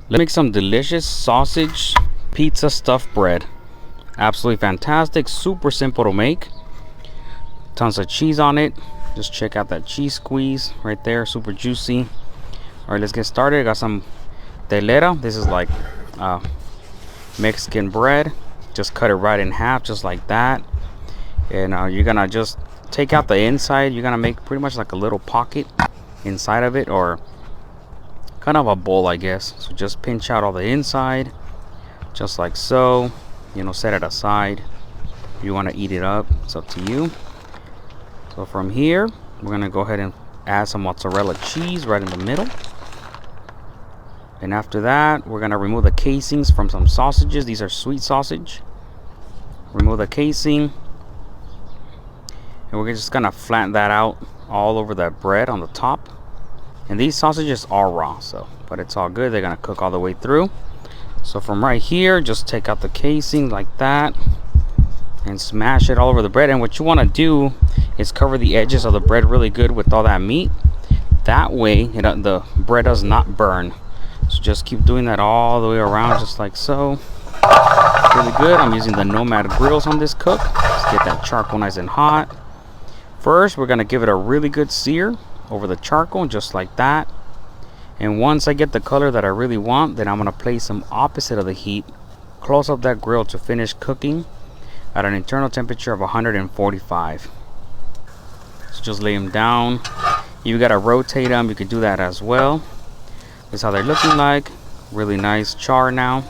Let's make some delicious sausage pizza stuffed bread. Absolutely fantastic, super simple to make. Tons of cheese on it. Just check out that cheese squeeze right there, super juicy. All right, let's get started. I got some telera. This is like Mexican bread. Just cut it right in half, just like that. And you're gonna just take out the inside. You're gonna make pretty much like a little pocket inside of it, or kind of a bowl, I guess. So just pinch out all the inside, just like so. You know, set it aside. If you want to eat it up, it's up to you. So from here, we're gonna go ahead and add some mozzarella cheese right in the middle. And after that, we're gonna remove the casings from some sausages. These are sweet sausage. Remove the casing, and we're just gonna flatten that out all over that bread on the top. And these sausages are raw, so but it's all good. They're gonna cook all the way through. So from right here, just take out the casing like that and smash it all over the bread. And what you want to do is cover the edges of the bread really good with all that meat. That way the bread does not burn. So just keep doing that all the way around, just like so. Really good. I'm using the Nomad grills on this cook. Let's get that charcoal nice and hot. First, we're gonna give it a really good sear over the charcoal, just like that. And once I get the color that I really want, then I'm gonna place them opposite of the heat, close up that grill to finish cooking at an internal temperature of 145. So just lay them down. You gotta rotate them. You can do that as well. This is how they're looking like. Really nice char now,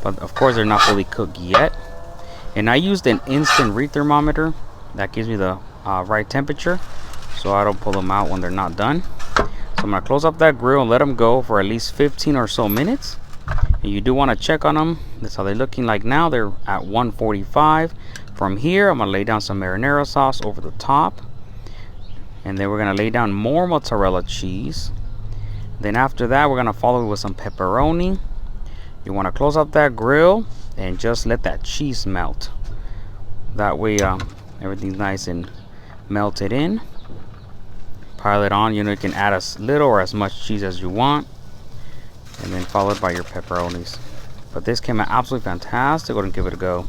but of course they're not fully cooked yet. And I used an instant read thermometer that gives me the right temperature, so I don't pull them out when they're not done. So I'm gonna close up that grill and let them go for at least 15 or so minutes. And you do want to check on them. That's how they're looking like now. They're at 145. From here, I'm gonna lay down some marinara sauce over the top, and then we're gonna lay down more mozzarella cheese. Then after that, we're gonna follow it with some pepperoni. You want to close up that grill and just let that cheese melt. That way everything's nice and melted in. Pile it on. You know, you can add as little or as much cheese as you want, and then followed by your pepperonis. But this came out absolutely fantastic. Go ahead and give it a go.